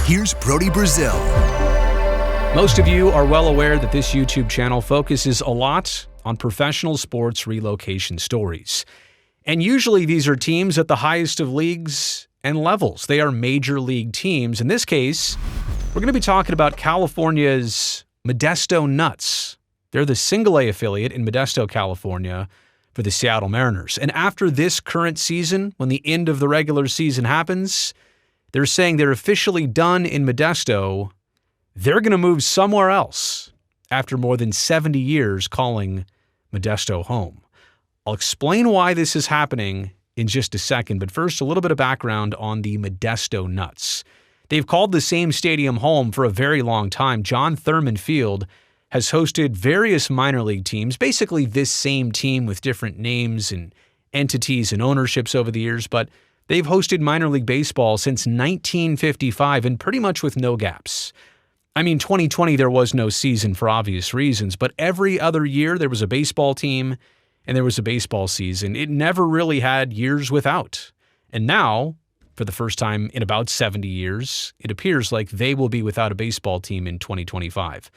here's Brody Brazil. Most of you are well aware that this YouTube channel focuses a lot on professional sports relocation stories. And usually these are teams at the highest of leagues and levels. They are major league teams. In this case, we're going to be talking about California's Modesto Nuts. They're the single-A affiliate in Modesto, California for the Seattle Mariners. And after this current season, when the end of the regular season happens, they're saying they're officially done in Modesto. They're going to move somewhere else after more than 70 years calling Modesto home. I'll explain why this is happening in just a second, but first, a little bit of background on the Modesto Nuts. They've called the same stadium home for a very long time. John Thurman Field has hosted various minor league teams, basically this same team with different names and entities and ownerships over the years, but they've hosted minor league baseball since 1955 and pretty much with no gaps. I mean, 2020, there was no season for obvious reasons, but every other year there was a baseball team and there was a baseball season. It never really had years without. And now, for the first time in about 70 years, it appears like they will be without a baseball team in 2025.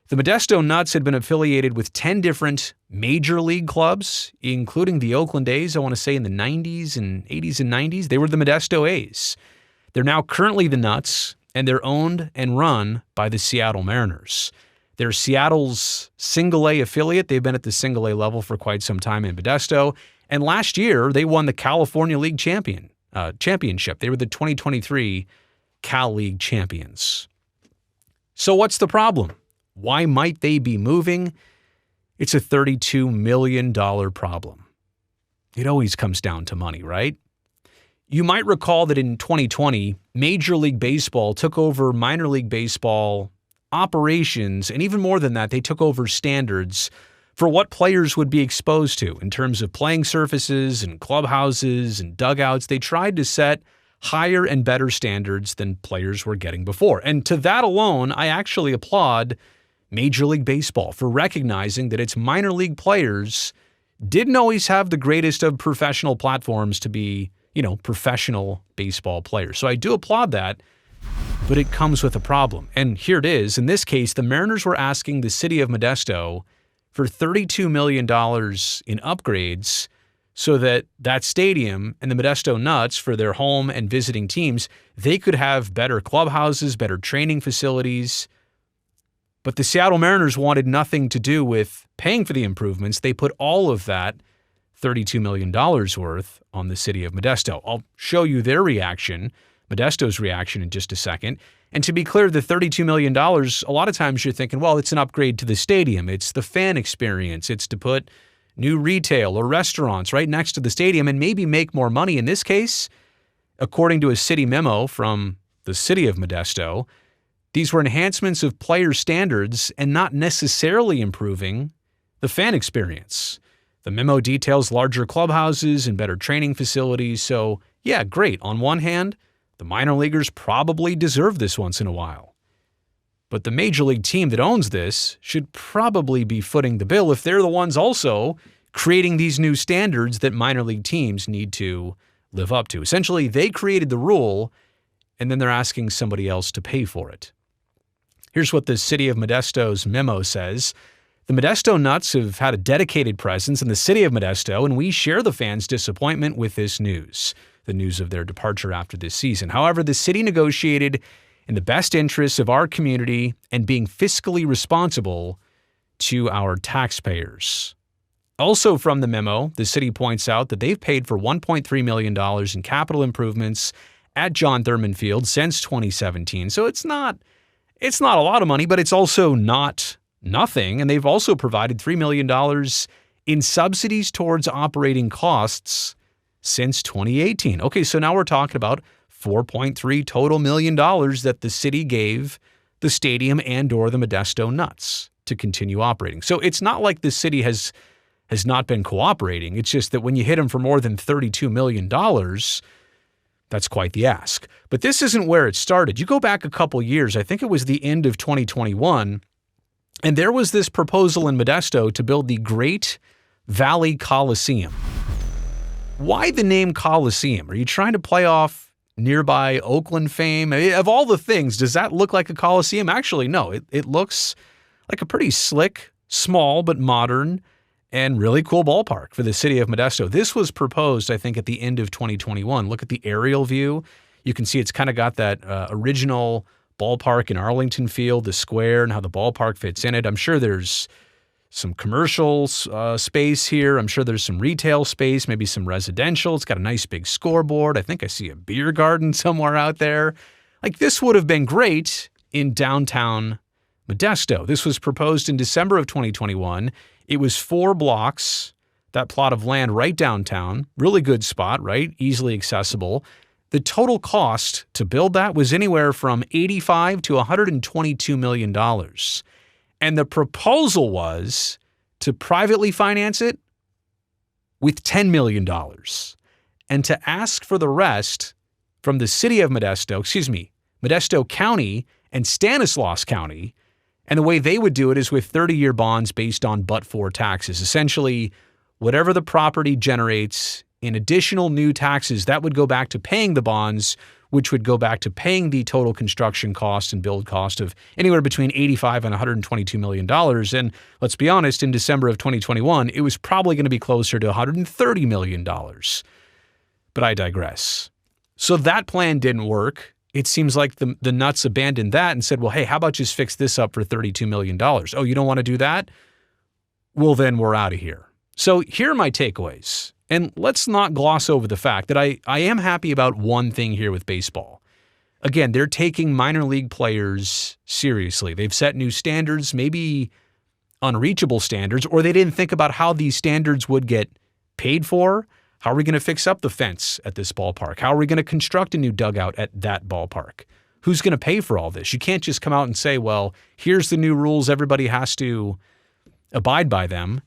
The Modesto Nuts had been affiliated with 10 different major league clubs, including the Oakland A's, I want to say in the 90s and 80s and 90s. They were the Modesto A's. They're now currently the Nuts, and they're owned and run by the Seattle Mariners. They're Seattle's single-A affiliate. They've been at the single-A level for quite some time in Modesto. And last year, they won the California League championship. They were the 2023 Cal League champions. So what's the problem? Why might they be moving? It's a $32 million problem. It always comes down to money, right? You might recall that in 2020, Major League Baseball took over minor league baseball operations, and even more than that, they took over standards for what players would be exposed to in terms of playing surfaces and clubhouses and dugouts. They tried to set higher and better standards than players were getting before. And to that alone, I actually applaud Major League Baseball for recognizing that its minor league players didn't always have the greatest of professional platforms to be, professional baseball players. So I do applaud that, but it comes with a problem. And here it is. In this case, the Mariners were asking the city of Modesto for $32 million in upgrades so that that stadium and the Modesto Nuts, for their home and visiting teams, they could have better clubhouses, better training facilities. But the Seattle Mariners wanted nothing to do with paying for the improvements. They put all of that $32 million worth on the city of Modesto. I'll show you their reaction, Modesto's reaction, in just a second. And to be clear, the $32 million, a lot of times you're thinking, well, it's an upgrade to the stadium. It's the fan experience. It's to put new retail or restaurants right next to the stadium and maybe make more money. In this case, according to a city memo from the city of Modesto, these were enhancements of player standards and not necessarily improving the fan experience. The memo details larger clubhouses and better training facilities. So, yeah, great. On one hand, the minor leaguers probably deserve this once in a while. But the major league team that owns this should probably be footing the bill if they're the ones also creating these new standards that minor league teams need to live up to. Essentially, they created the rule, and then they're asking somebody else to pay for it. Here's what the city of Modesto's memo says. The Modesto Nuts have had a dedicated presence in the city of Modesto, and we share the fans' disappointment with this news, the news of their departure after this season. However, the city negotiated in the best interests of our community and being fiscally responsible to our taxpayers. Also from the memo, the city points out that they've paid for $1.3 million in capital improvements at John Thurman Field since 2017. So it's not a lot of money, but it's also not nothing. And they've also provided $3 million in subsidies towards operating costs since 2018. Okay, so now we're talking about $4.3 total million that the city gave the stadium and or the Modesto Nuts to continue operating. So it's not like the city has not been cooperating. It's just that when you hit them for more than $32 million, that's quite the ask. But this isn't where it started. You go back a couple years, I think it was the end of 2021, and there was this proposal in Modesto to build the Great Valley Coliseum. Why the name Coliseum? Are you trying to play off nearby Oakland fame. I mean, of all the things, does that look like a Coliseum? Actually, no. It looks like a pretty slick, small, but modern and really cool ballpark for the city of Modesto. This was proposed, I think, at the end of 2021. Look at the aerial view. You can see it's kind of got that original ballpark in Arlington Field, the square, and how the ballpark fits in it. I'm sure there's some commercial space here. I'm sure there's some retail space, maybe some residential. It's got a nice big scoreboard. I think I see a beer garden somewhere out there. Like, this would have been great in downtown Modesto. This was proposed in December of 2021. It was 4 blocks, that plot of land right downtown. Really good spot, right? Easily accessible. The total cost to build that was anywhere from $85 to $122 million. And the proposal was to privately finance it with $10 million and to ask for the rest from the city of Modesto, Modesto County and Stanislaus County. And the way they would do it is with 30-year bonds based on but-for taxes. Essentially, whatever the property generates in additional new taxes, that would go back to paying the bonds, which would go back to paying the total construction cost and build cost of anywhere between $85 and $122 million. And let's be honest, in December of 2021, it was probably going to be closer to $130 million. But I digress. So that plan didn't work. It seems like the Nuts abandoned that and said, well, hey, how about just fix this up for $32 million? Oh, you don't want to do that? Well, then we're out of here. So here are my takeaways. And let's not gloss over the fact that I am happy about one thing here with baseball. Again, they're taking minor league players seriously. They've set new standards, maybe unreachable standards, or they didn't think about how these standards would get paid for. How are we going to fix up the fence at this ballpark? How are we going to construct a new dugout at that ballpark? Who's going to pay for all this? You can't just come out and say, well, here's the new rules. Everybody has to abide by them.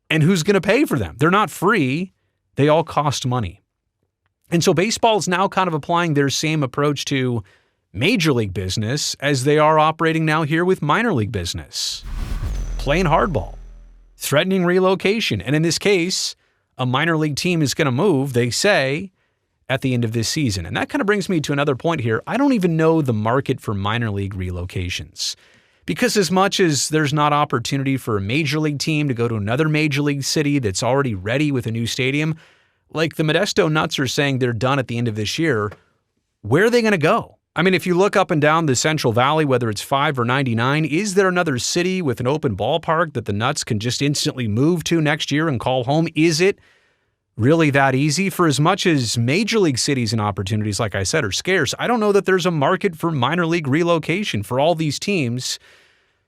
And who's going to pay for them? They're not free. They all cost money. And so baseball is now kind of applying their same approach to major league business as they are operating now here with minor league business. Playing hardball, threatening relocation. And in this case, a minor league team is going to move, they say, at the end of this season. And that kind of brings me to another point here. I don't even know the market for minor league relocations. Because as much as there's not opportunity for a major league team to go to another major league city that's already ready with a new stadium, like the Modesto Nuts are saying they're done at the end of this year, where are they going to go? I mean, if you look up and down the Central Valley, whether it's 5 or 99, is there another city with an open ballpark that the Nuts can just instantly move to next year and call home? Is it really that easy? For as much as major league cities and opportunities, like I said, are scarce, I don't know that there's a market for minor league relocation for all these teams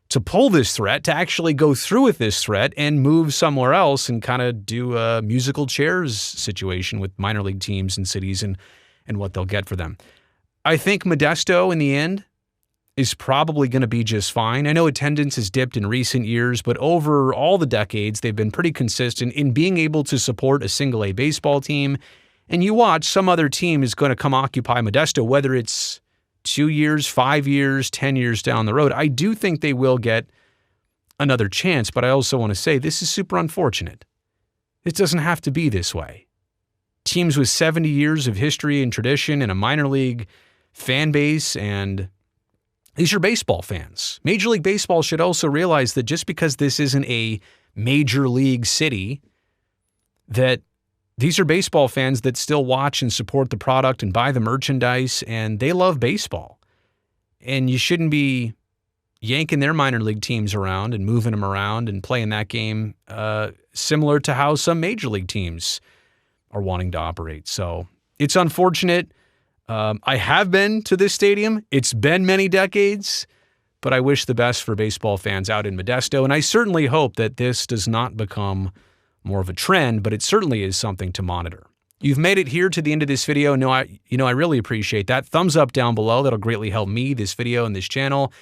to pull this threat, to actually go through with this threat and move somewhere else and kind of do a musical chairs situation with minor league teams and cities and what they'll get for them. I think Modesto, in the end, is probably going to be just fine. I know attendance has dipped in recent years, but over all the decades, they've been pretty consistent in being able to support a single-A baseball team. And you watch, some other team is going to come occupy Modesto, whether it's 2 years, 5 years, 10 years down the road. I do think they will get another chance, but I also want to say this is super unfortunate. It doesn't have to be this way. Teams with 70 years of history and tradition and a minor league fan base, and these are baseball fans. Major League Baseball should also realize that just because this isn't a major league city, that these are baseball fans that still watch and support the product and buy the merchandise, and they love baseball. And you shouldn't be yanking their minor league teams around and moving them around and playing that game similar to how some major league teams are wanting to operate. So it's unfortunate. I have been to this stadium. It's been many decades, but I wish the best for baseball fans out in Modesto. And I certainly hope that this does not become more of a trend, but it certainly is something to monitor. You've made it here to the end of this video. I really appreciate that. Thumbs up down below. That'll greatly help me, this video, and this channel.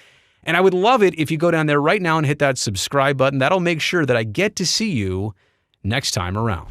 And I would love it if you go down there right now and hit that subscribe button. That'll make sure that I get to see you next time around.